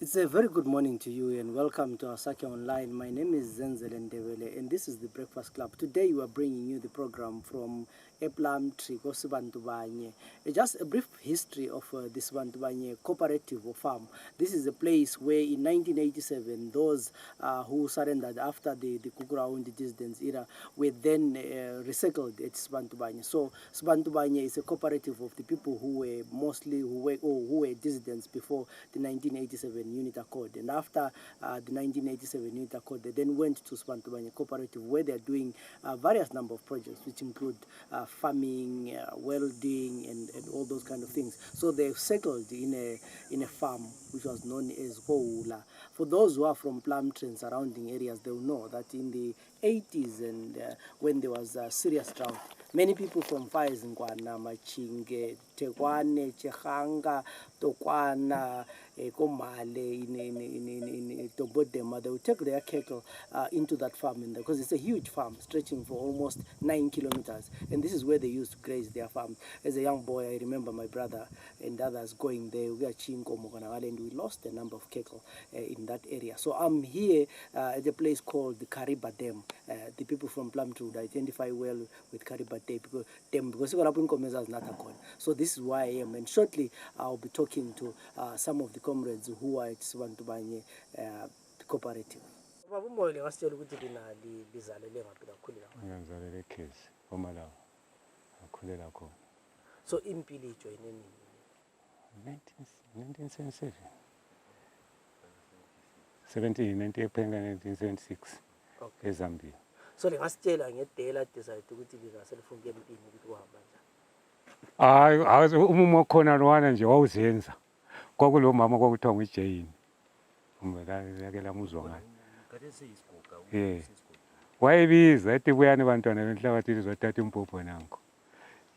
It's a very good morning to you and welcome to our Sake Online. My name is Zenzel Ndebele and this is the Breakfast Club. Today we are bringing you the program from Plumtree, Sibantubanye. Just a brief history of the Sibantubanye Cooperative or farm. This is a place where in 1987 those who surrendered after the Gorden Dissident era were then recycled at Sibantubanye. So Sibantubanye is a cooperative of the people who were mostly who were dissidents before the 1987 Unit Accord, and after the 1987 Unit Accord, they then went to Sibantubanye Cooperative, where they are doing various number of projects, which include farming, welding, and all those kind of things. So they settled in a farm which was known as Houla. For those who are from Plumtree and surrounding areas, they will know that in the 80s and when there was a serious drought, many people from Faizinkwana, Machinge, Tekwane, Chehanga, Tokwana, Komale, in Tobodema, they would take their cattle into that farm because it's a huge farm stretching for almost 9 kilometers. And this is where they used to graze their farm. As a young boy, I remember my brother and others going there. We are and we lost a number of cattle in that area. So I'm here at a place called the Kariba Dam. The people from Plumtree would identify well with Kariba Dam because is not a call. So this is why I am. And shortly I'll be talking to some of the comrades who are at Sibantubanye Cooperative. So impili joined 1977. 1976 eZambia. So lingasitshela ngedela decide ukuthi lingaselifuna empini ukuthi kuhamba hayi njani. umumo khona lwana nje wawuzenza kwakulo mama kwakuthiwa nguJane yake lamuzwa ngayo wayebiza ethi buyani bantwana benhlabathi lizothatha impupho nanko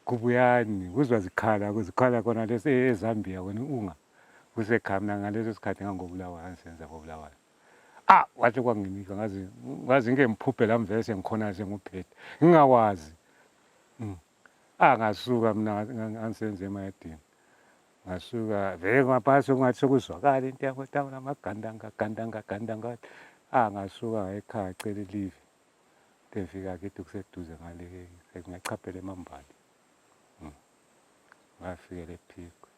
kubuyani kuzwa zikhala khona lesi eZambia wena unga kusekhamna ngaleso sikhathi ngangobulawayo angisenza kobulawayo wathi kwanginika ngazi ngemphuphe la mvele sengikhona senguphethe ngingawazi ngasuka mina ngisenze emayadini ngasuka vele ngaphansi kungathi sokuzwakala into yakho namagandanga ngasuka ekhaya acela ilive ngifika kithi kuseduze ngale sengachaphela emambali ngafikela ePhiko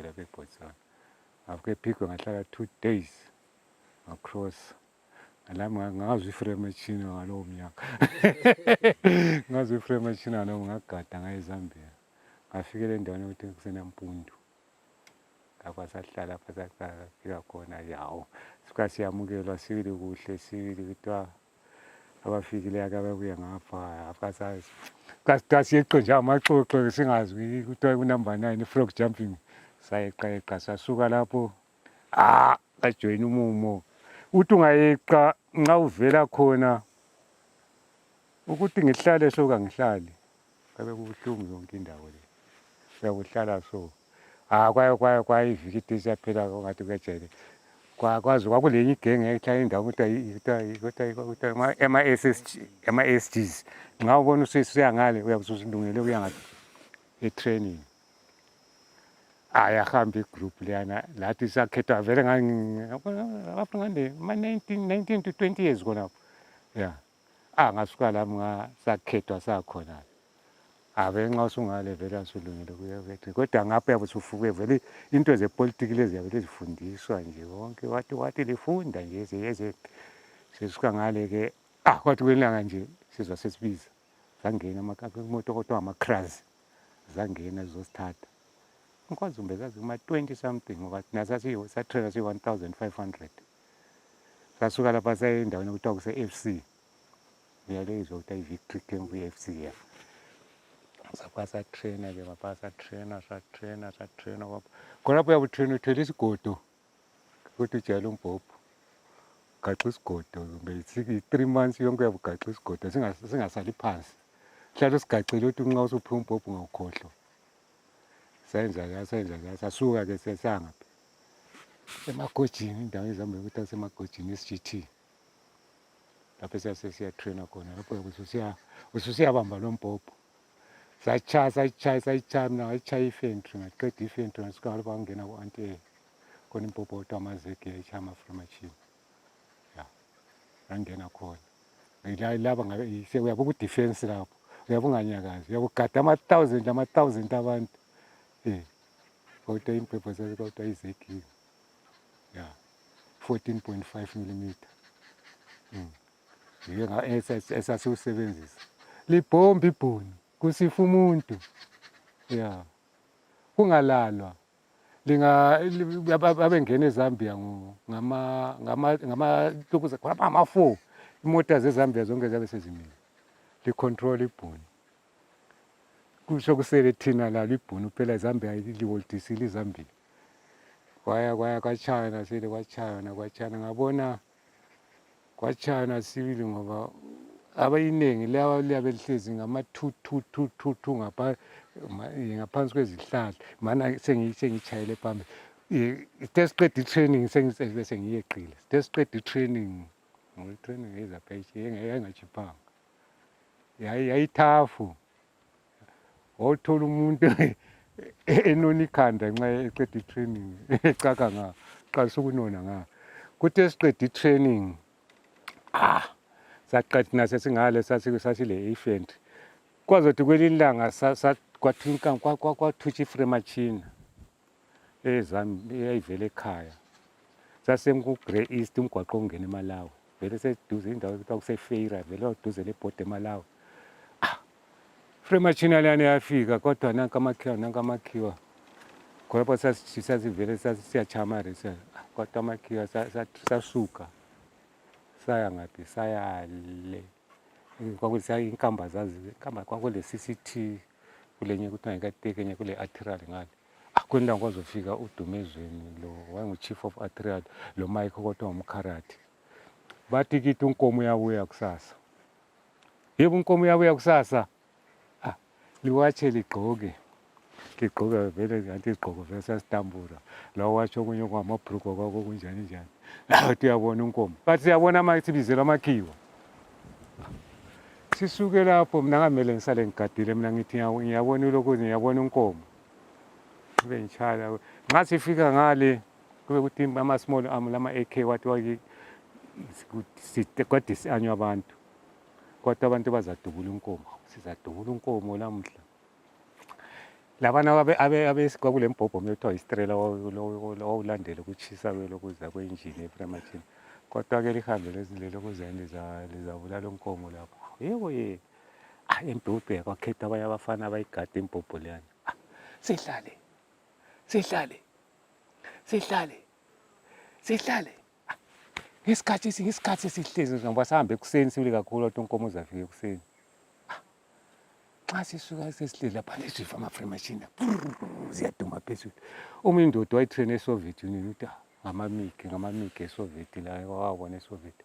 lapha eBotswana ngafika ePhiko ngahlala 2 days across alami ngazwi iframe machine ngalowo mnyaka ngazwi iframe machine ngalowo ngagada ngayiZambia ngafikela endaweni ukuthi kusenempundu lapha sahlala fika khona yawo sika siyamukelwa sibili kuhle sibili kuthiwa abafikile akababuya ngapha after kasasiyeqe nje amaxoxo singazwi kuthiwa kunumber 9 frog jumping sayeqa sasuka lapho sajoyina umumo uthi ungayeqa nxa uvela khona ukuthi ngihlale soka ngihlali kabe kubuhlungu yonke indawo le uyakuhlala so kwayivikiti siyaphela ngathi kujele kwazi kwakulenye igenge ehlala indawo kuthiwa ama-SGs nxa ubona usuyangale uyakususilungele kuya ngathi etraining yahamba igroup leyana lathi sakhethwa vele ma-19 to 20 years khonapho ngasuka lami sakhethwa sakhona vele nxa usungale vele asulungile kuya kodwa ngapha yabe sufuke vele into zepolitiki lezi yavele zifundiswa nje wonke wathi lifunda nje sisuka ngale-ke kwathi kwelanga nje sizwa sesibiza zangena imoto kuthiwa ama-cras zangena zizosithatha uNkwanzumbe zazi kuma-20 something ngoba thina satraina siyi-1500 sasuka lapha saye endaweni okuthiwa kuse-FC uyalezwa kuthiwa i-Victory Camp i-FC ya sapha satraina-ke ngapha satraina khonapho uyabe utraina uthwele isigodo ukuthi ujayele umbhobho ugaxa isigodo kumbe i-3 months yonke uyabe ugaxa isigodo singasali phansi hlala usigacele ukuthi nxa usuphiwa umbhobho ungawukhohlwa sayenza sasuka-ke sesangaphi emagojini indawo eZambia ukuthi asemagojini SGT lapho siyasiyatraina khona lapho ususiyabamba lo mbhobho sayitshaya mina ngayitshaya ifentry ngaqeda ifentry ngasuka lapho ngangena ku-anti khona impopoto amazeki yayishaya amafremachine ya yangena khona laba ngabe uyabe ku-defense lapho uyabe unganyakazi uyabe ugada ama-thousand abantu kodwa impepho kodwa izekile ya 14.5 millimeter esasiwusebenzisa libhomba ibhuni kusifa umuntu ya kungalalwa abengena eZambia ngama-4 imota zeZambia zonke zabe sezimile licontrol ibhuni kusho kusele thina lalo ibhuni phela eZambia liwoldisile iZambia kwaya kwaChina sile kwaChina ngabona kwaChina sibili ngoba abayiningi liyabe lihlezi ngama-2 ngaphansi kwezihlahla mana sengichayele phambili sesiqeda i-training bese ngiyeqile sesiqeda i-training yezapha yayingachiphanga yayithafu wawuthola umuntu enona ikhanda nxa eqeda i-training ecaka nga qalisa ukunona nga kuthi esiqeda i-training saqeda naso singale sasile infantry kwazothi kwelinye ilanga kwathutsha ifremachine eyayivele ekhaya sasemku-Grey East umgwaqo ongena eMalawi vele seduze indawo ekuthiwa kusefeira vele waduze lebhodi eMalawi ifremachine leyana yafika kodwa nanka amakhiwa khonapho sasivele siyachamare kodwa amakhiwa sasuka saya ngaphi saya le inkamba kwakule CCT kulenye kuthiwa ngekatekenye kule arterial ngale kwenda kwazofika uDumezweni lo wangu-chief of arterial lo Mike kodwa umkharati bathi kithi unkomo uyabuya kusasa yebo unkomo uyabuya kusasa liwatshe ligqoke vele ngathi igqoko vele sasitambura lawo watsho okunye kwamabhruko kwako kunjani athi uyabona unkomo bathi siyabona sibizelwa amakhiwa sisuke lapho mina ngamele ngisale ngigadile mina ngithi ngiyabona ulokhu ngiyabona unkomo kube ngitshaya nxa sifika ngale kube kuthi ama-small arm lama-AK wathi kwadisanywa abantu kodwa abantu bazadubula unkomo sizadubula unkomo lamuhla labana kwakule mbhobho ekuthiwa istrela wawulandela ukutshisa kwelokuza kwenjini efremachine kodwa-ke lihambe lelokuzani lizabulala unkomo lapho yebo embhubhe kwakhetha abanye abafana abayigada imbhobho leyana sihlale ngesikhathi esihlezi ngoba sihambe ekuseni sibili kakhulu ukuthi unkomo uzafika ekuseni xa sisuka sesihlezi lapha nezifo amafremachine ziyaduma phezulu omunye indoda wayitrain eSoviet Union uthi ngamamigi eSoviet la wawabona eSoviet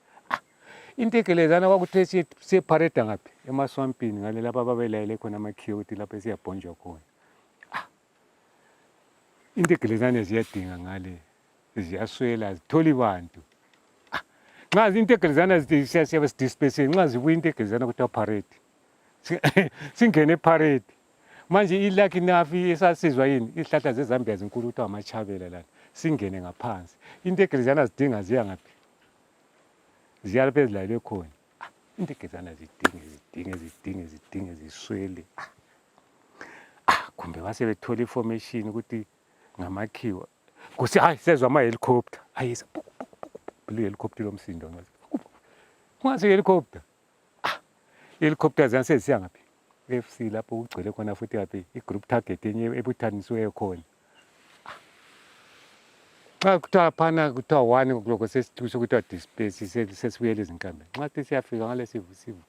intekelezana kwakuthe siyepareda ngaphi emaswampini ngale lapha ababelayele khona amakhiwa ukuthi lapho siyabhonjwa khona intekelezane ziyadinga ngale ziyaswela zithola abantu nxa intekelezana siyabe sidispersile nxa zibuya intekelezana kuthiwa parade singene eparade manje ilaki nafi esasizwa yini izihlahla zeZambia zinkulu kuthiwa amachabela lana singene ngaphansi intekelezana zidinga ziya ngaphi ziya lapho ezilayelwe khona intekelezana zidinge ziswele kumbe basebethola information ukuthi ngamakhiwa kusi hayi sezwa ama-helicopter ayisa helicopter lomsindo kungazi helicopter helicopter ziyana sezisiya ngaphi FC lapho ugcwele khona futhi yaphi i-group target enye ebuthanisiweyo khona xa kuthiwa phana kuthiwa 1 kuloko sesithuso kuthiwa disperse sesibuyela ezinkambeni nxa siyafika ngale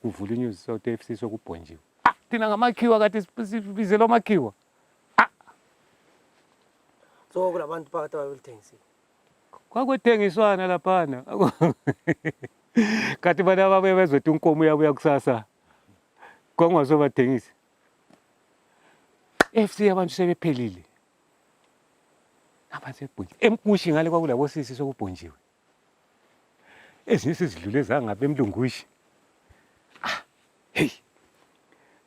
kuvula inews south FC sokubhonjiwe thina ngamakhiwa kade sibizelwa amakhiwa so kulabantu phakathi ababelithengisile kwakwethengiswana laphana kathi bana babuye bezothi unkomo uyabuya kusasa kwangasobathengisi FC abantu sebephelile abasebhonjiwe emkushi ngale kwakulabosisi sokubhonjiwe ezinye sizidlule zangapha emlungushi hey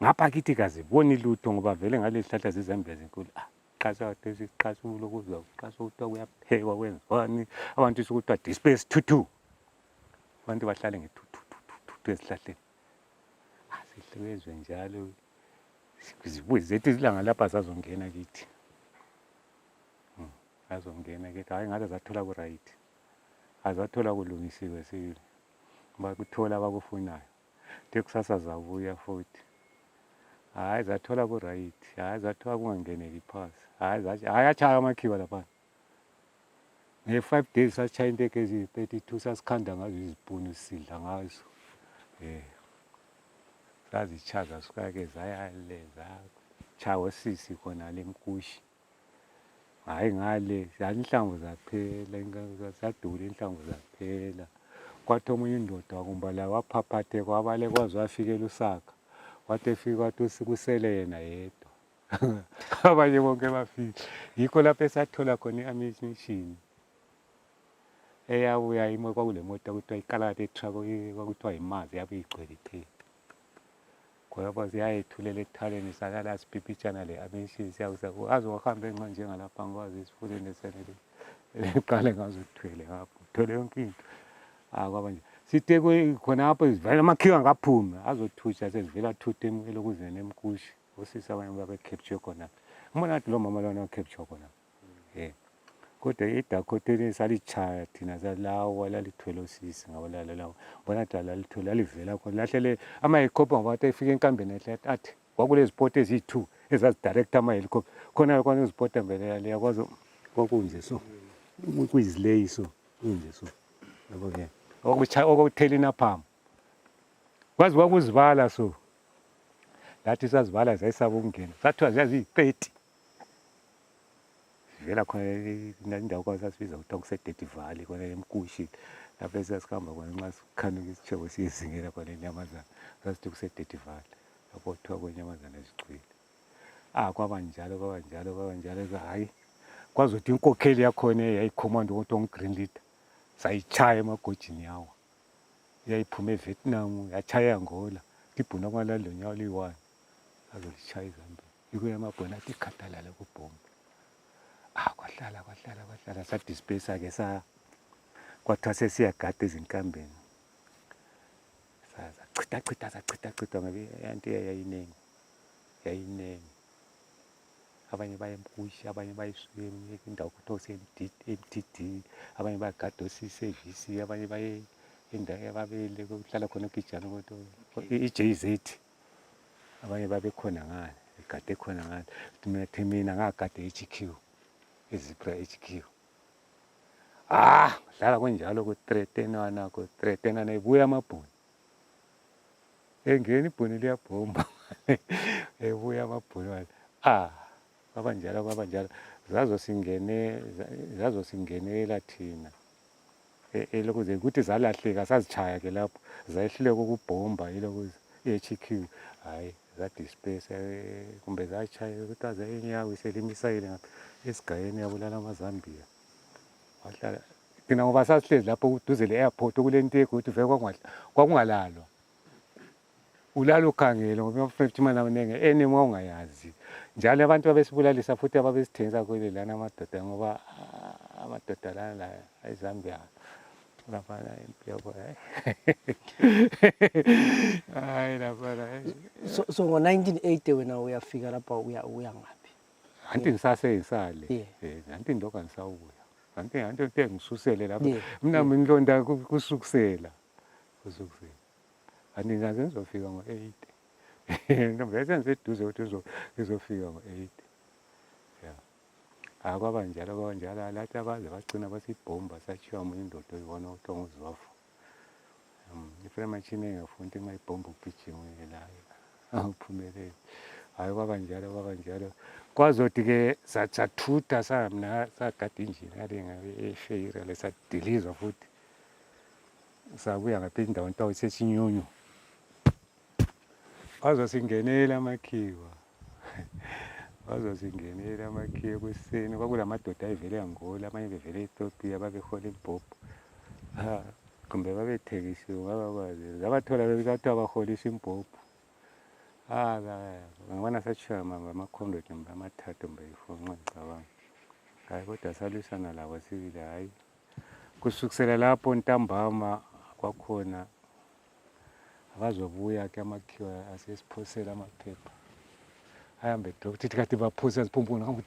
ngapha kithi kaze boni lutho ngoba vele ngale zihlahla zeZambia zinkulu siqasa sesiqasula ukuzwa uqasa ukuthi kuyaphekwa kwenziwani abantu sukuthiwa disperse 2 abantu bahlale nge-2 esihlahleni asihlukezwe njalo izibuzi zethu izilanga lapha zazongena kithi azongena kithi hayi ngaze zathola ku-right azathola kulungisiwe sibili bakuthola abakufunayo the kusasa zabuya futhi hayi zathola ku-right hayi zathola kungangeneki phasi hayi achaya amakhiwa lapha nge-5 days sasitshaya inteke eziyi-32 sasikhanda ngazo izipuni sidla ngazo sazichaza suka-ke zayale zachaya osisi khona le mkushi hayi ngale inhlamvu zaphela zadula inhlamvu zaphela kwathi omunye indoda wakumbala waphaphathe kwabale kwaze wafikela usaka wathi efika wathi kusele yena yedwa abanye bonke bafika yikho lapho esathola khona i-ammunition eyabuya kwakule moto kuthiwa ikalate truck kwakuthiwa yimazi yabe igcwele iphela ngoba ziyayethulela ethaleni salala siphiphitshana le-ammunition aze wahambe enxa njengalapha ngikwazi isifuleni esenele eqale ngazo uthwele ngapho uthwele yonke into kwaba nje sithe khonapho zivela amakhiwa ngaphumi azothusha sezivela thutha elokuzeni emkushi osisi abanye babe-capture khonapho umbona ngathi lo mama lona wa-capture khonapho kodwa idakhotheni salitshaya thina salawa lalithwele osisi ngabo lawo bona ngathi lalithwele lalivela khona lahlele ama-helicopter ngoba athi efika enkambeni ehle athi kwakulezipoti eziyi-2 ezazidirecta ama-helicopter khona kwana izipoti mbele yaleya kwazo kwakunje so kuyizileyi so kunje so yabo-ke okuthela inaphama kwazi kwakuzivala so lathi sazivala zayisaba ukungena sathiwa ziyaziyi-30 vela khona indawo kwazi sasibiza kuthiwa kuse-Dirty Valley khona emkushi lapho esasihamba khona nxa sikhanuka isitshebo siyizingela khona inyamazana sasithi kuse-Dirty Valley lapho kuthiwa kwenyamazana zigcwele kwaba njalo hayi kwazothi inkokheli yakhona yayikhomanda ukuthi ongu-Green Leader sayichaya emagojini yawo yayiphuma eVietnam yachaya eAngola ibhuna kwalalelo nyawo liyi-1 azolichaya iZambia yikho yamabhona athi ikhathalala kubhomba kwahlala sadispersa-ke kwathiwa sesiyagada ezinkambeni sachitha ngoba yanto yayinengi abanye baye emkushi abanye bayeswemi indawo kuthiwa kuse-MTD abanye bayagada osisevisi abanye baye indawo yababele kuhlala khona ukijana i-JZ abanye babekhona ngale egade khona ngale mina ngagade HQ izipra HQ dlala kunjalo ku-threatenana ku-threatenana ebuya amabhuni engena ibhuni liyabhomba ebuya amabhuni kwaba njalo zazosingenela thina elokuze ukuthi zalahleka sazichaya-ke lapho zayehluleka ukubhomba elokuze i-HQ hayi zadispersa kumbe zachaya ukuthi azayenyawo iselimisayile ngapha esigayeni yabulala amazambia wahlala thina ngoba sasihlezi lapho duze le-airport okule nto egokuthi vele kwakungalalwa ulala ukhangele ngoba ama-50 mani abaningi enemy wawungayazi njalo abantu babesibulalisa futhi ababesithengisa kwele lana amadoda ngoba amadoda lana eZambia laphana empiyabo hayi laphana so ngo-1980 wena uyafika lapha uya ngaphi anti ngisaseyisale anti ndoka ngisawubuya anti ngisusele lapha mina ngilonda kusukusela anti ngaze ngizofika ngo-8 vese ngiseduze ukuthi izofika ngo-8 kwaba njalo lathi abaze bagcina basibhomba sathiwa omunye indoda oyibona kuthiwa nguZwafu ifremashini engafuni ukuthi nxa ibhomba ugijimwe layo awuphumelele hayi kwaba njalo kwazothi-ke sathutha samna sagada injini yale efeyira lesadilizwa futhi sabuya ngapha endaweni kuthiwa isechinyunyu wazosingenela amakhiwa ekuseni kwakulamadoda ayevele eAngola abanye bevele e-Ethiopia babehola impopho kumbe babethekisiwe ngabakwazi zabathola bekathiwa baholisa impopho ngibona sashaya ngama-conduct amathathu mbeyifunxa ngicabanga. Hayi kodwa salwisana labo sibili hayi. Kusukisela lapho ntambama kwakhona abazobuya ke amakhiwa asesiphosela amaphepha. Ahambe ukuthi kade baphosa siphumpuna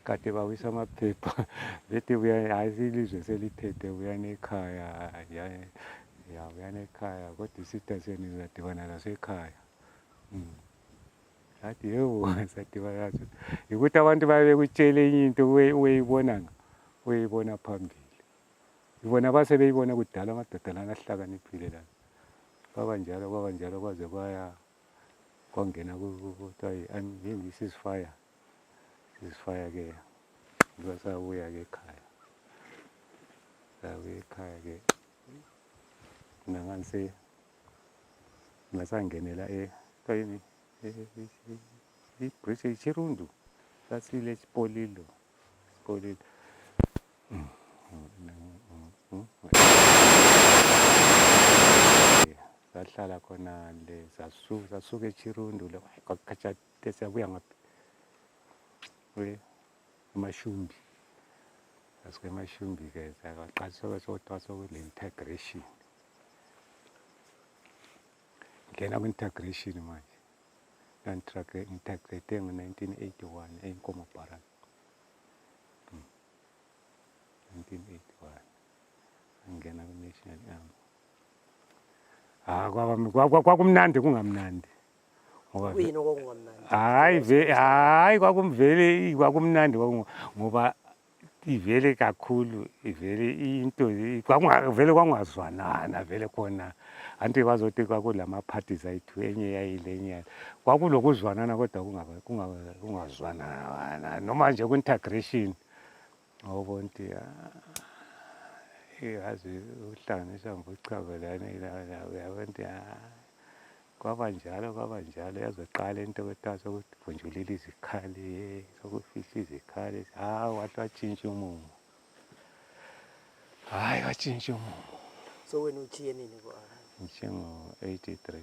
kade bawisa amaphepha. Bethi buya hayi ilizwe selithethe buyani ekhaya buyani ekhaya kodwa isitha senu zadibana lasekhaya. Athi yebo sadibana naso. Ukuthi abantu babe bekutshela enye into uyibona phambili. Ibona base beyibona kudala amadoda lana ahlakaniphile lana. Kwabanjalo kwaze kwaya kwangena kuthiwa yini ceasefire ke sabuya ke ekhaya. Sabuya ekhaya ke nangase ngasangenela kayini iBritish Chirundu sasile Sipolilo. Sahlala khona le sasuka eChirundu le kwakhathathe siyabuya ngaphi eMashumbi. Sasuke eMashumbi ke saqasha sokule integration. Ngena ku-integration manje. Integrate ngo-1981 eNkomo Baraka. 1981 angena ku-National Army. Kwakumnandi kungamnandi. Kuyini okungamnandi? Hayi kwakumnandi ngoba ivele kakhulu ivele into vele kwangazwanana vele khona anti bazothi kwakulama parties ayithu enye yayile kwakulokuzwanana kodwa kungazwanana noma nje ku-integration awubonti yazi uhlanganisa ngokuchazelana uyabonti kwabanjalo yazoqala into kwethiwa sokuvunjulile izikhali sokufihla izikhali wathi watshintsha umumo. Hayi watshintsha umumo. So wena uchiye nini ku-army? Ngishiye ngo-83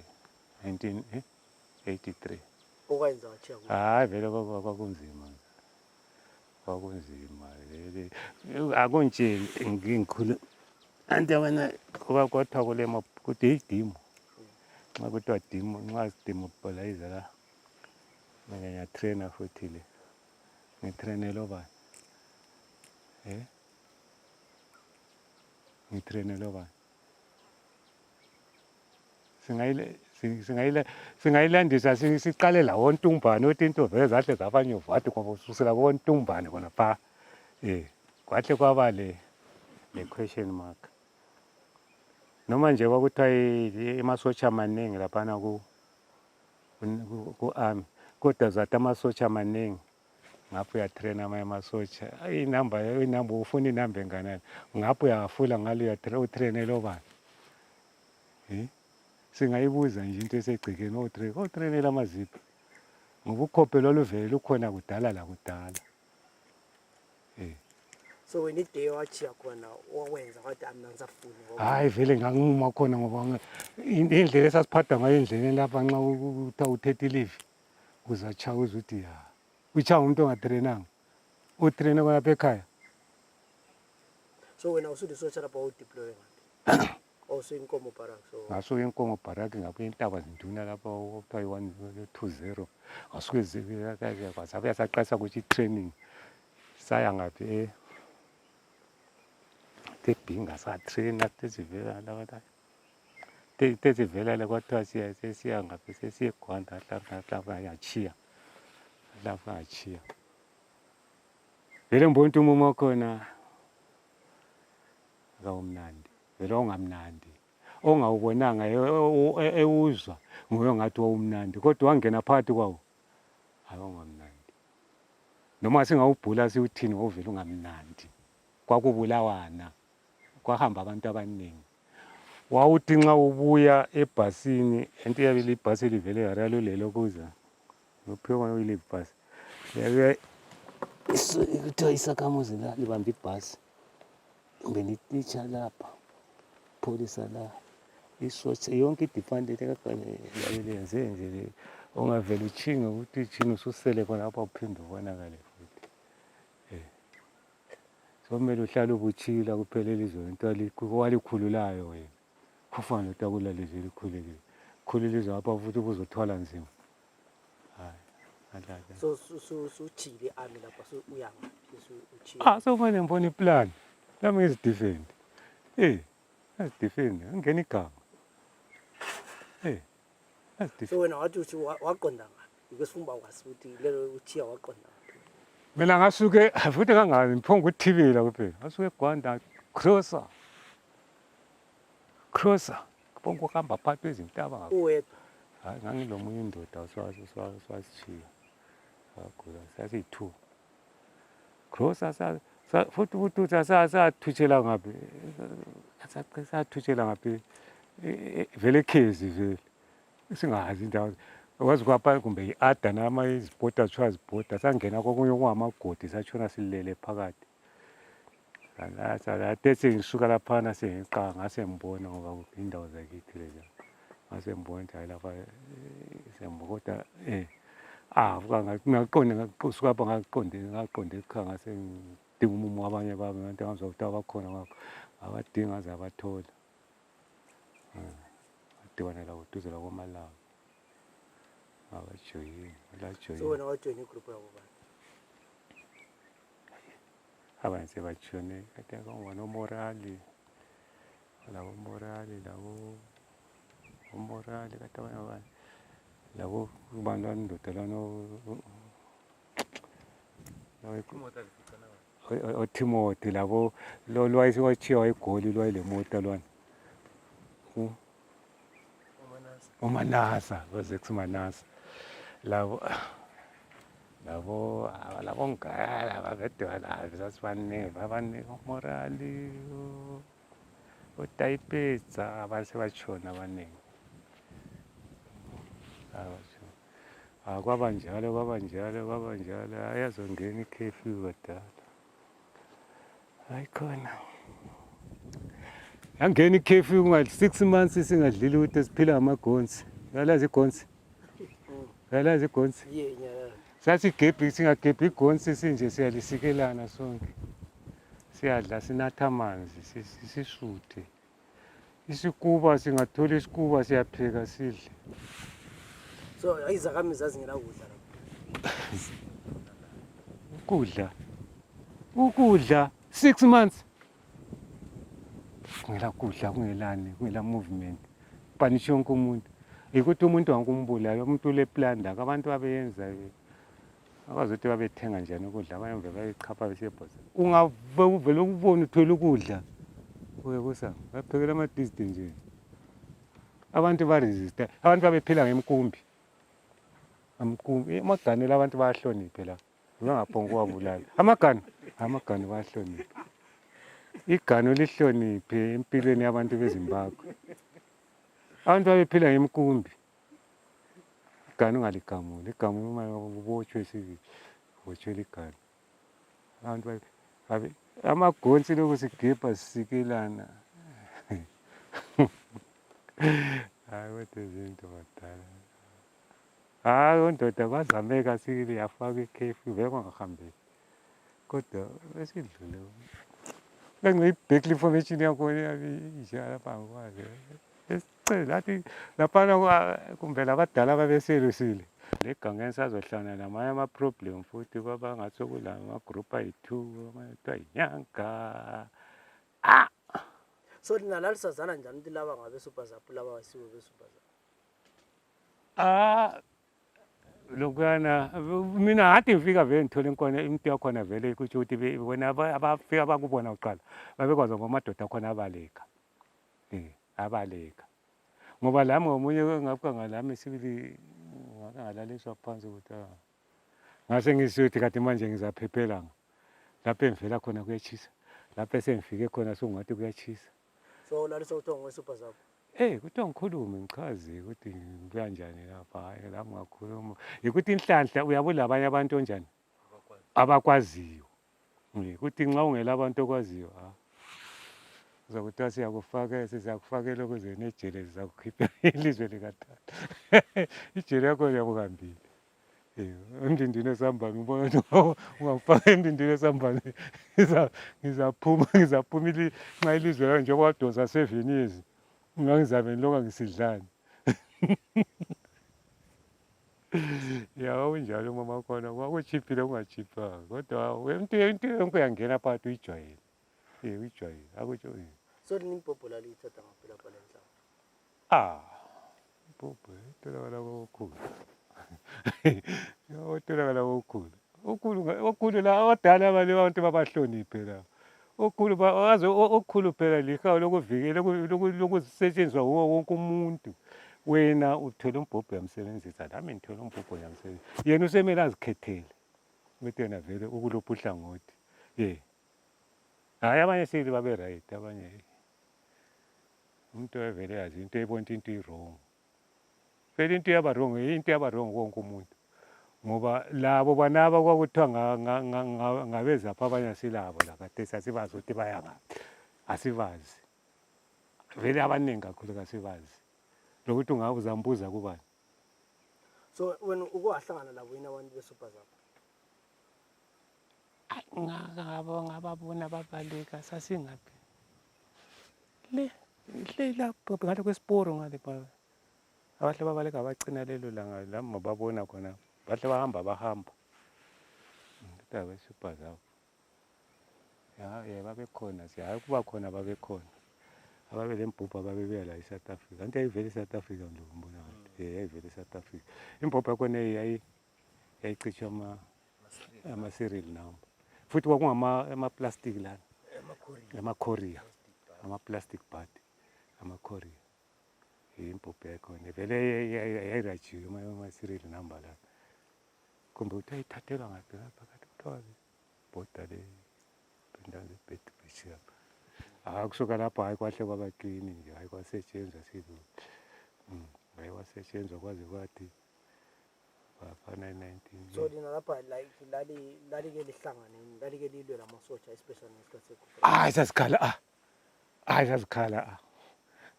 1983. Okwenza wachiya ku? Hayi vele kwakunzima akuntsheli ngikhulu anti wena kwathiwa kulema kuthi idimo. Nxa kuthiwa dimo nxa sidimobilize la ngiyatraina futhi le ngitrainela obani ngitrainela obani singayilandisa siqale la woNtumbane othi into vele zahle zabanye vathi ngoba ususela koNtumbane khona pha kwahle kwaba le question mark. Noma nje kwakuthiwa emasotsha amaningi laphana ku-army kodwa zathi amasotsha amaningi ngapho uyatraina amanye amasotsha inamba ufuna inamba enganani ngapho uyafula ngalo utrainela obani. Singayibuza nje into esegcekeni otrainela amaziphi ngoba ukhophelo oluvele lukhona kudala la kudala. So wena ide wachiya khona owenza wathi mina ngisafuni. Hayi vele nganguma khona ngoba indlela esasiphatha ngayo endleleni lapha nxa uthethe leave uzachaya uzuthi uchaya umuntu ongatrainanga utraine kwalapha ekhaya. So wena usuthi sotsha lapha udeploy ngaphi? Inkomo Baraka. Ngasuke eNkomo Baraka ngapha intaba zinduna lapha okuthiwa 120 ngasuke sabuya saqasa ukuthi i-training saya ngaphi tebhinga satraina tezivela le kwathiwa sesiya ngaphi sesiye eGwanda lapha yachiya vele mbona ukuthi umumo wakhona akawumnandi vele ongamnandi ongawubonanga ewuzwa nguye ngathi wawumnandi kodwa wangena phakathi kwawo awungamnandi noma singawubhula siwuthini wovele ungamnandi. Kwakubulawana kwahamba abantu abaningi wawuthi nxa ubuya ebhasini into yabile ibhasi livele yaralulelo kuza uphekwa uyile ibhasi yabe kuthiwa isakhamuzi la libamba ibhasi kumbe lititsha lapha pholisa la isothi yonke idifandele kagane yenze nje le ongavela uchinge ukuthi uchinge ususele khona lapha uphinde ubonakale futhi. So kumele uhlale ubuchila kuphelele izwe into walikhululayo wena. Kufana utakula lezi likhululile. Khululizwe lapha futhi ubuzothwala nzima. Hayi. So uchile ami lapha so uyanga uchile. So manje ngibona iplan. Lami ngizidefend. Ngizidefend. Ngene igama. So wena wathi uthi waqonda ngaphi? Because ufuna ukwazi ukuthi lelo uchiya waqonda ngaphi. Mina ngasuke futhi kangani ngiphonga uthibela kuphela. Ngasuke eGwanda crosser. Kuphonga ukuhamba phakathi kwezintaba ngapha. Uwedwa. Hayi ngangilomunye indoda swasishiya. Agula sasi2. Crosser futhi sathutshela ngaphi. Sathutshela ngaphi. Vele khezi vele. Singazi indawo. Wazi kwapha kumbe iAda nama izipota kuthiwa zipota sangena kokunye okungamagodi satshona silele phakathi. Atethi ngisuka laphana sengiqa ngase ngibona ngoba indawo zakithi lezi. Ngase ngibona ukuthi hayi lapha sembokoda ngaqonde ngasuka lapha ngaqonde ekhaya ngase ngidinga umumo wabanye bami abantu angazokuthi abakhona ngapha abadinga zabathola. Adibana la uduze la kwaMalawi. Abajoyini. So wena wajoyina igroup yabo bani? Abanye sebajone kade kwangona omorali. Labo morali labo omorali kade abanye labo kubantwana indoda lano Timothy labo lo wayesiwachiya egoli lwayile mota lwana. Umanasa Manasa labo ngala babedwa sasibaneke babaneke morali utayipeza abase bachona abaningi. Kwaba njalo ayazongena ikhefu kodwa ayikhona yangena ikhefu kungathi 6 months singadlili ukuthi siphila ngamagonsi. Yalazi igonsi? Yalazi igonsi? Yeah. Sasigebhi singagebhi igonsi sinje siyalisikelana sonke. Siyadla sinatha amanzi sisuthe. Isikuba singathola isikuba siyapheka sidle. So izakhamizi zazingena kudla. Ukudla 6 months. Kungela kudla kungela movement. Panisha wonke umuntu. Ukuthi umuntu angumbulala umuntu leplanda abantu abeyenza abazothi babethenga njani ukudla abanye mbe bayichapha besebhoza. Ungavela ukubona uthola ukudla. Kusa baphekela ama-distant nje. Abantu baresista. Abantu babephila ngemkumbi. Amagane labantu bayahlonipha la. Ungaphonga ukuwabulala. Amagane bayahlonipha. Igano lihloniphe empilweni yabantu beZimbabwe. Abantu babephila ngemkumbi. Igano ungaligamuli. Igamo uma ubotshwe botshwe ligano. Abantu amagonsi lokhu sigebha sikelana. Hayi kodwa izinto badala. Ndoda kwazameka sile yafaka ikhefu vele kwangahambeki. Kodwa esidlule. Ngiyibhekile information yakho yabijala lapha ngikwazi. Esicela lathi lapha kumbe labadala babeselusile. Le gangeni sazohlana namanye ama-problem futhi kwaba ngathi sokula ama-group ayi2 amathiwa inyanga. So nalalisazana njani ukuthi laba ngabe superzap laba wasiwe besuperzap? Lokana mina ngathi ngifika vele ngithola inkona into yakhona vele ukuthi wena abafika bakubona uqala babekwazi ngomadoda khona abaleka. Abaleka. Ngoba lami ngomunye ngapha ngalami sibili ngakalaliswa phansi ukuthi ngase ngisiyothi kade manje ngizaphephela lapho engivela khona kuyachisa. Lapho sengifike khona sokungathi kuyachisa. So laliswa uthiwa ngowesuperzap. Kuthiwa ngikhulume ngichaze ukuthi ngibuya njani lapha hayi lami ngakhuluma. Ukuthi inhlanhla uyabona abanye abantu onjani? Abakwaziyo. Ukuthi nxa ungela abantu okwaziyo uzokuthiwa sizakufakela ukuze nejele zizakukhipha ilizwe likatata. Ijele yakho yakuhambile. Emndindini esambane ubona ukuthi ungafaka emndindini esambane ngizaphuma nxa ilizwe layo njengoba wadosa 7 years ungangizabe ngilokhu ngisidlani. Ya kunjalo mama khona kwakuchiphile kungachiphanga kodwa into yonke yangena phakathi uyijwayele. Uyijwayele akutsho. So Limpopo lalithatha ngaphela phala enhlango. Limpopo itholakala kokhulu. Itholakala kokhulu. Okhulu la abadala abantu babahloniphe la. Okhulu phela lihawu lokuvikela lokusetshenziswa wonke umuntu. Wena uthola umbhobho yamsebenzisa nami ngithola umbhobho yamsebenzisa. Yena usemele azikhethele ukuthi yena vele ukuluphi uhlangothi. Hayi abanye sile babe right abanye. Umuntu evele yazi into ebona into i-wrong. Phela into yaba wrong wonke umuntu. Ngoba labo banaba kwakuthiwa ngabezapha abanye silabo la kade sasibazi ukuthi baya ngaphi. Asibazi. Vele abaningi kakhulu kasibazi. Lokuthi ungabe uzambuza kubani. So wena ukuhlangana labo yini abantu beSuper Zapa? Ngababona babaleka sasingaphi. Le lapho ngale kwesiporo ngale pha. Abahle babaleka abacina lelo langa lama babona khona. Bahle bahamba. Ngitaba beSuper Zapa. Babekhona hayi kuba khona babekhona. Ababele impuphu ababebuya la eSouth Africa. Kanti yayivele eSouth Africa nje umbona ngathi. Yayivele eSouth Africa. Impuphu yakhona yayichithwa ama-serial number. Futhi kwakungama-plastic la. Ama-courier. Ama-plastic bag. Ama-courier. Impuphu yakhona. Vele yayirajiwe ama-serial number la. Kumbe ukuthi ayithathelwa ngaphi phakathi kuthiwa bhoda le bendazi bethu beshiya. Kusuka lapho hayi kwahle kwabaklini nje hayi kwasetshenzwa sizo. Hayi kwasetshenzwa kwaze kwathi bafana 19. So lina lapha like lalike lihlangane lalike lilwe lamasotsha especially ngesikhathi sekho.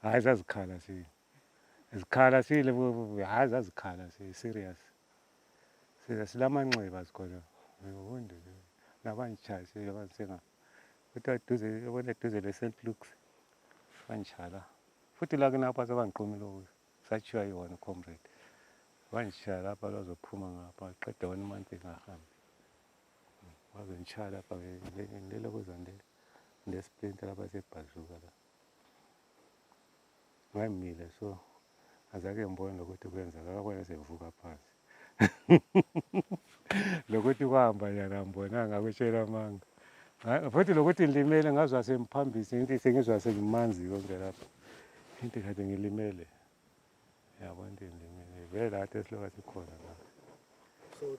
Hayi sazikhala si. Izikhala sile hayi zazikhala si serious. Silamanxeba sikhona. Ngibonde nabanjaya sebansenga. Kuthiwa duze le-St. Luke's banjala. Futhi la kunapha sebangiqumile ukuthi sathiwa yiwona comrade. Banjala lapha bazophuma ngapha qeda 1 month engahambi. Bazonitshaya lapha ngilele kuzandela. Ndesplinter lapha sebhazuka la. Ngayimile so azake ngibona ukuthi kwenzeka kwena sevuka phansi. Lokuthi kwahamba yana ngibonanga kutshela amanga. Futhi lokuthi ngilimele ngazwa semphambisi into sengizwa sengimanzi konke lapha. Into kade ngilimele. Yabona into ngilimele. Vele lathi esiloka sikhona la. So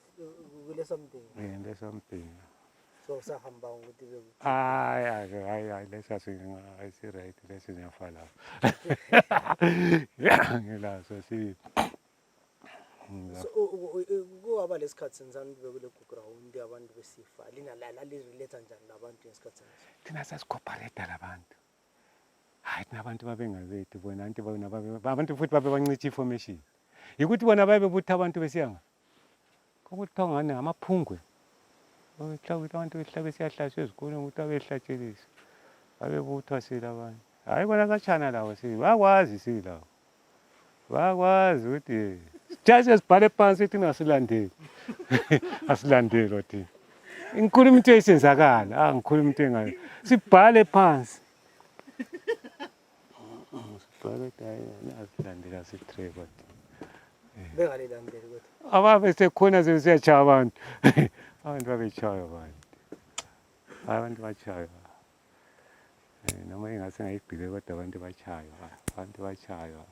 kule something. Something. So sahamba ukuthi bekuthi. Hayi lesi right lesi ngiyafala. Ngilaso si. So kuwaba lesikhathi senzani bekule ground abantu besifa lina la relate njani labantu ngesikhathi senza thina sasicooperate labantu hayi nabantu babengabethu bona abantu futhi babebancithi information ukuthi bona babebutha abantu besiyanga kokuthiwa ngane ngamaphungwe ukuthi abantu behlabe siyahlatshwa ezikoleni ukuthi abehlatshelisa babebuthwa sila abantu hayi bona satshana lawo sila bakwazi sila bakwazi ukuthi just sibhale phansi thina asilandeli asilandelo thina ngikhuluma into eyisenzakala ngikhuluma into engayo sibhale phansi sibhale asilandela sitreva bengalilandeli kodwa ababe sekhona siyachaya abantu abantu babechaya abantu bachaya noma ingase ngayibhile kodwa abantu bachaya abantu bachaya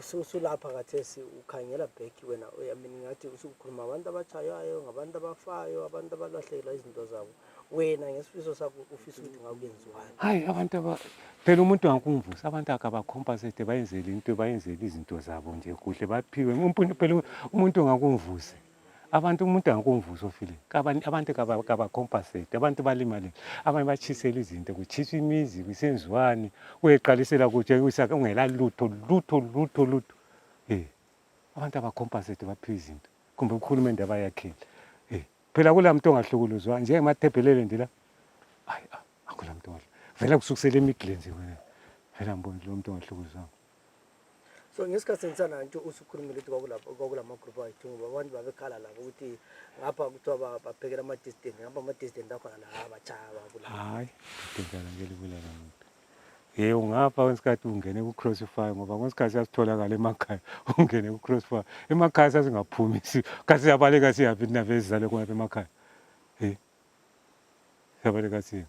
so sulapha kathesi ukhangela back wena uyamini ngathi usukhuluma abantu abachayayo ngabantu abafayo abantu abalahlekelwa izinto zabo wena ngesifiso sakho ufisa ukuthi ngakwenziwayo hayi abantu phela umuntu angakumvusa abantu akabacompensate bayenzele izinto zabo nje kuhle baphiwe phela umuntu ongakumvusi abantu umuntu angakumvusa ofile abantu kabacompensate abantu balimale abanye batshisela izinto kutshiswa imizi kusenziwani uyeqalisela kutshe ungela lutho abantu abacompensate baphiwa izinto kumbe ukhulumende abayakhile phela kula muntu ongahlukuluzwa njengemathebhelele nje la hayi akula muntu vela kusukusela emiglenzi wena vela mboni lo muntu ongahlukuluzwanga. So ngesikhathi sensana nje usukhulumile ukuthi kwakulama group ayithu ngoba abantu babekhala lapho ukuthi ngapha kuthiwa baphekela ama-dissident ngapha ama-dissident akhona la abachaba kula hayi ngidingala ngelibulala muntu ungapha kwesikhathi ungene ku-crossfire ngoba kwesikhathi sasitholakala emakhaya ungene ku-crossfire emakhaya sasingaphumi kasi siyabaleka siyaphi navezi zale khonapha emakhaya siyabaleka siya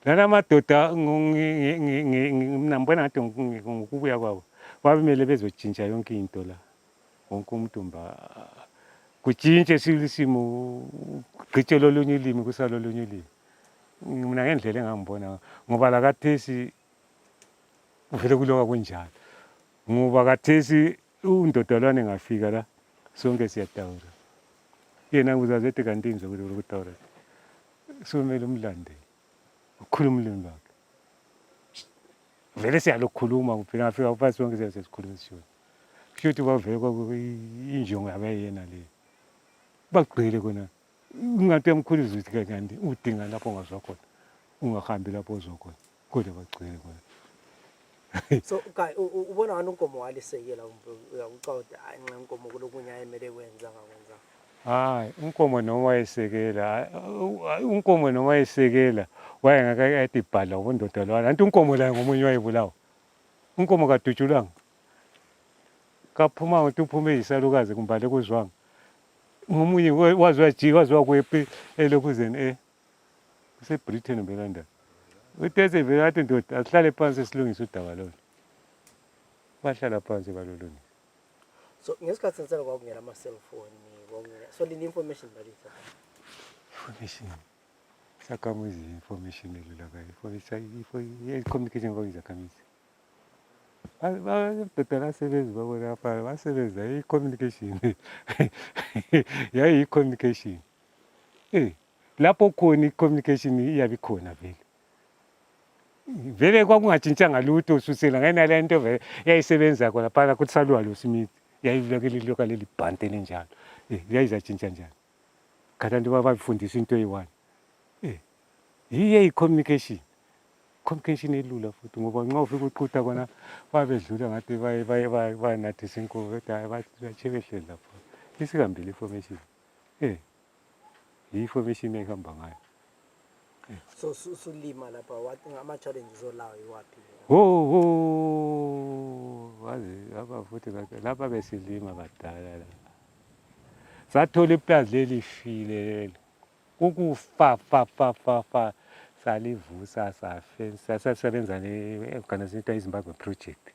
lana madoda mina ngibona ngathi ngokubuya kwabo babemele bezotshintsha yonke into la wonke umuntu kutshintshe isimo gqitshe lolunye ulimi kusala olunye ulimi mina ngendlela engangibona ngoba la kathesi vele kuloka kunjalo ngoba kathesi undodolwane engafika la sonke siyatawura yena uzazethi kanti ngizokutawura somele umlande ukhuluma ulimi lwakhe vele siyalokhuluma kuphela ngafika phasi sonke siyasikhuluma sishona kusho ukuthi bavele injongo yabayena le bagqile kona ungathi uyamkhulu ukuthi kanti udinga lapho ongazwa khona ungahambi lapho ozwa khona kodwa bagcwele khona. So kai ubona ngani unkomo walisekela uyawucawuthi hayi nxa inkomo kulokunye ayemele kwenza ngakwenza hayi unkomo noma wayesekela unkomo noma wayesekela wayengakayathi ibhala ubundoda lwana anti unkomo la ngomunye wayebulawa unkomo kadutshulanga kaphuma ukuthi uphume yisalukazi kumbale kuzwanga ngomunye waziwa kwephi elokuzeni kuseBritain beLondon uthethe vele athi ndoda asihlale phansi silungise udaba lolo bahlala phansi balolungisa. So ngesikhathi sensana kwakungena ama-cellphone so lini information balisa information sakamuzi information elula kayo communication kwakuyizakhamisi badoda lasebenzi babona phala basebenza i-communication yayi-communication lapho khona i-communication iyabe ikhona vele kwakungajintshanga lutho ususela ngenale nto vele yayisebenza khona phana kusalwa lo simithi yayilokhu leli bhante linjalo yayizatshintsha njani khathani babafundisa into eyi-one yiyo i-communication elula futhi ngoba nxa ufika uqutha kona babedlula ngathi bayanathisa inkukhu kodwa batshe behleli lapho isikambile information yi-information ehamba ngayo. So sulima lapha wathi ama-challenges olawo iwaphi wazi lapha futhi lapha besilima badala la sathola iplazi lelifile lelo ukufa salivusa safensa sasebenza ne-organization iZimbabwe project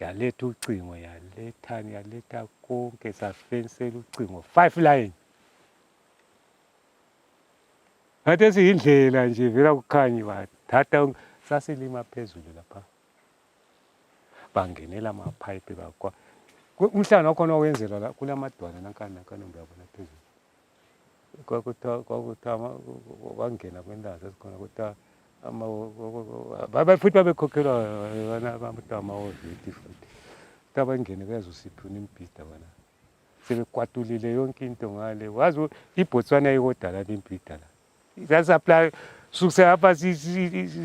yaletha ucingo yaletha konke safensela ucingo 5 line ngathi esiyindlela nje vela kukhanye bathatha sasilima phezulu lapha bangenela amapipe bakwa umhlaba wakhona wenzelwa la kulamadwana nankanombe yabona phezulu kwakuthiwa wangena kwendawo sesikhona kuthiwa futhi babekhokhelwa abantu amawoviti futhi kuthiwa bangene kuyazosiphuna imbhida bona sebekwatulile yonke into ngale wazi iBotswana yikodala lembhida la sasapply sukusela apha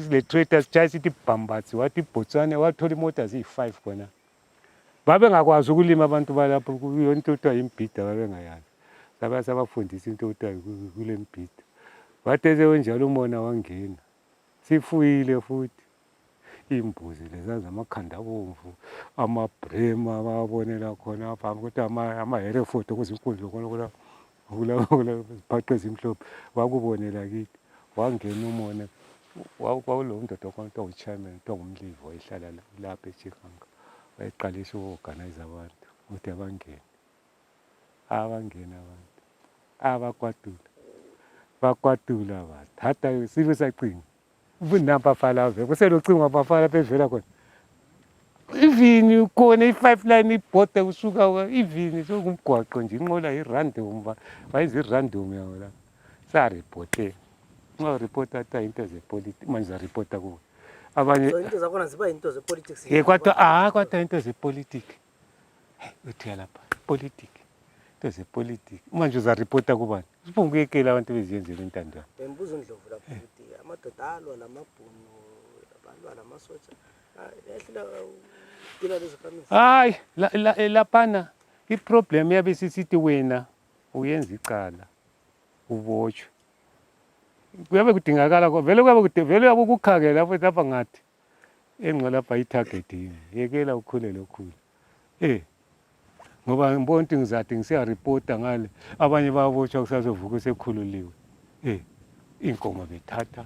le traders chaya sithi bhambatsi wathi iBotswana wathola imota ziyi-5 khona babengakwazi ukulima abantu balapho yonke into kuthiwa yimbhida babengayazi sabafundisa into kuthiwa kule mbhida wathi esewenjalo umona wangena sifuyile futhi imbuzi leza zamakhanda abomvu amabrema ababonela khona apha kuthiwa ama-hereford ukuze inkundla khona kula zibhaqe ezimhlophe wakubonela kithi wangena umona kwakulo ndoda khona kuthiwa uchairman kuthiwa ngumlivi wayehlala lapha eChikanga wayeqalisa uku-organize abantu ukuthi abangene abantu bakwatula bathatha sibe sacinga ubunampa falave kuselocingo bafala phevela khona ivini ukhona i-5line ibhode usuka ivini sokumgwaqo nje inqola irandom wayezirandom yawo la saripothe nxa uripota hata into zepolitiki manje zaripota kuwe abanye so into zakhona ziba into zepolitics kwathiwa into zepolitiki uthi lapha politiki into zepolitiki manje uzaripota kubani sibonguyekela abantu beziyenzela intandwane bembuza uNdlovu lapho ukuthi amadoda alwa lamabhunu abalwa lamasotsha ehlela kila lezo kamisa hayi laphana iproblem yabe sisithi wena uyenza icala ubotshwe kuyabe kudingakala vele yabe kukhangela lapha ngathi engqo lapha itargeting yekela ukhulele okhulu ngoba ngibona ukuthi ngizathi ngisiyareporta ngale abanye babotshwa kusazovuka sekhululiwe inkomo bethatha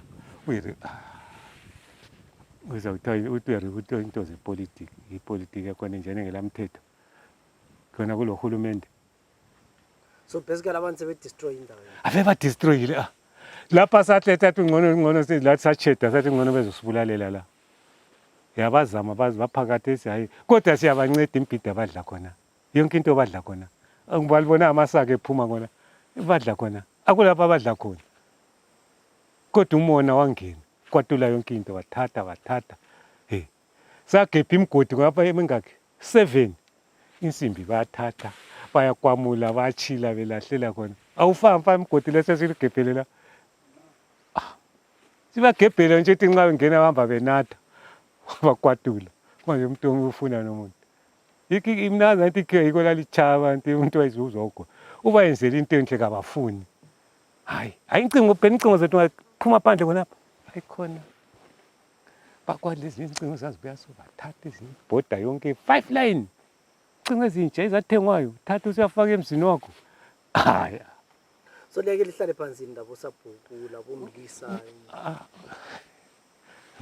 uzawuthiwa into zepolitiki ipolitiki yakhona njani ngelamthetho khona kulo hulumende so basically abantu sebedestroy indawo ave badestroyile lapha sathetha ngcono lathi sacheda sathi ngcono bezosibulalela la yabazama baphakathesi hayi kodwa siyabanceda imbhida badla khona yonke into badla khona ngibalibona amasaka ephuma khona badla khona akulapha abadla khona kodwa umona wangena kwatula yonke into bathatha sagebha imigodi ngapha emingakhi 7 insimbi bayathatha bayakwamula bayachila belahlela khona awufamfa imigodi lese siligebhelela sibagebhela nje ethi nxa bengena bahamba benatha bakwatula manje umuntu ufuna nomuntu imnaza nti yiko lalichaya abantu umuntu wayizuzogwa uba yenzela into enhle kabafuni hayi incingo zethu ngaphuma phandle khonapha ayikhona bakwalezi incingo zazibuya so bathatha izibhoda yonke 5line incingo ezintsha ezathengwayo thatha usiyafaka emzini wakho haya so leke lihlale phansi indaba osabhukula bomlisa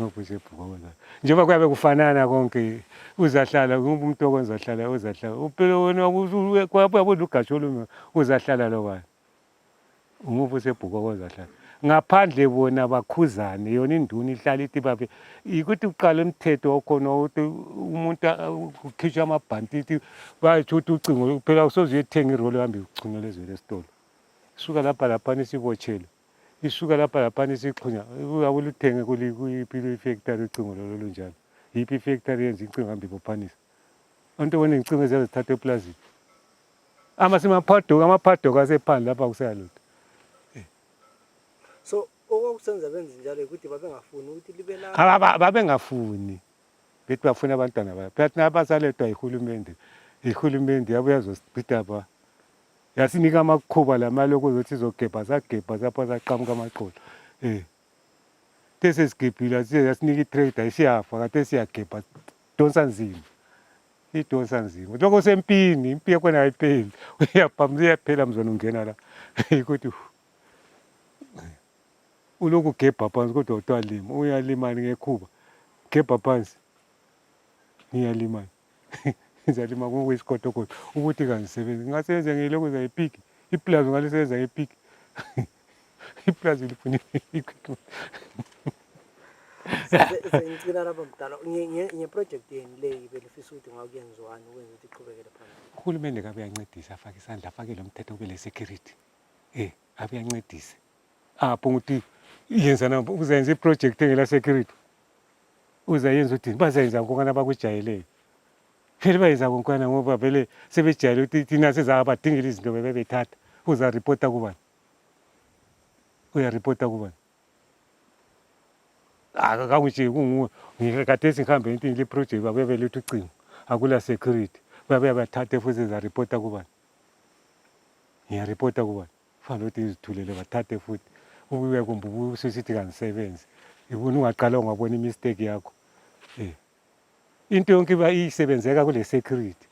ngobusebhuka njengoba kuyabe kufanana konke uzahlala umuntu okwenza hlala uzahlala uphela wena kwapha ugasho lume uzahlala lokwana ngobusebhuka kozahlala ngaphandle bona bakhuzane yona induna ihlala ithi babe ukuthi uqala umthetho okhona ukuthi umuntu ukhishwa amabhantiti bayathi ucingo phela usoze uyethenga irolo hambe ucingo lezwe lesitolo isuka lapha nisibotshele isuka lapha nisixhunya uyabula uthenge kuyiphi factory ucingo lolo lunjalo yiphi factory yenza icingo hambe ibophanisa abantu bona icingo ezazithatha eplazini amaphadoka asephandle lapha kusayalutho so okusenza benze njalo ukuthi babengafuni ukuthi libe la babengafuni bethi bafuna abantwana babo phela abasalethwa ihulumende yabuya zosibhida ba yasinika amakhuba lamaloko zokuthi izogebha sagebha sapha saqhamuka amaqolo tesigebhile yasinika itractor isiyafa kade siyagebha donsa nzima idonsa nzima lokho sempini impi yakhona ayipheli uyaphamza iyaphela mzona ungena la ukuthi uloku gebha phansi kodwa utwalima uyalimani ngekhuba gebha phansi ngiyalimani ngizalima ngokwesikotokoto ukuthi kangisebenzi ngasebenza ngilokhu zayipiki iplazi ngalisebenza ngepiki iplazi lifuna ngicina lapha mdala ngeproject yeni le ibelifisa ukuthi ngakuyenziwani ukwenza ukuthi iqhubekele phambili uhulumende kabe yancedisa afake isandla afake lo mthetho kube security abe yancedisa apho ukuthi yenza na uzenza iproject engela security uzayenza ukuthi bazayenza ngokana bakujayeleyo phela bayenza ngonkwana ngoba vele sebejayele ukuthi thina sezabadingela izinto bebethatha uzaripota kubani uyaripota kubani akanguthi kunguwe ngikade sihambe into le project babe lethu ucingo akula security babe bathathe futhi zaripota kubani ngiyaripota kubani fanele ukuthi izithulele bathathe futhi ubuye kumbe ususithi kangisebenzi ibona ungaqala ungabona imistake yakho into yonke isebenzeka kule security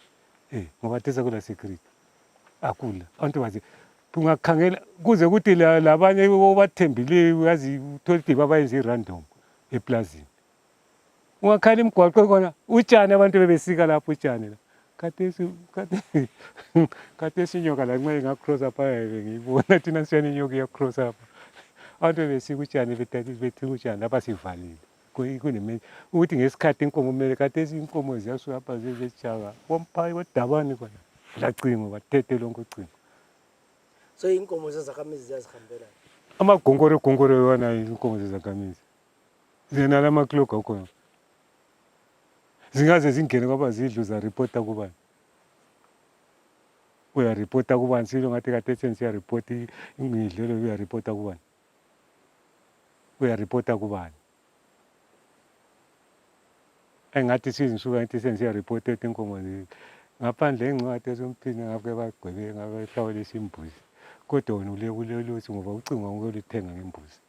ngoba tesa kula security akula abantu bathi ungakhangela kuze ukuthi labanye obathembileyo yazi utholiti babayenza irandom eplazini ungakhala imgwaqo khona utshani abantu bebesika lapho utshani la kade sinyoka la nxa ingacross apha ngiyibona thina siyani inyoka iyacross apha abantu bebesika utshani bethi utshani lapha sivalile kunemeni ukuthi ngesikhathi inkomo kumele kade inkomo ziyasuka apha zezejaka womphayi wedabani khona lacingo bathethe lonke ucingo. So inkomo zezakhamizi ziyazihambela. Amagongoro yona inkomo zezakhamizi zinala amakloga khona zingaze zingene kwaba zidlu zaripota kubani. Uyaripota kubani silo ngathi kade siyaripota imidlelo uyaripota kubani. Uyaripota kubani. Engathi sizisuka ngathi siyaripota inkomo ngaphandle encwadi esompini ngabe bagwebe ngabe hlawulisa imbuzi. Kodwa wena ulekuleluthi ngoba ucingo ngolithenga ngembuzi.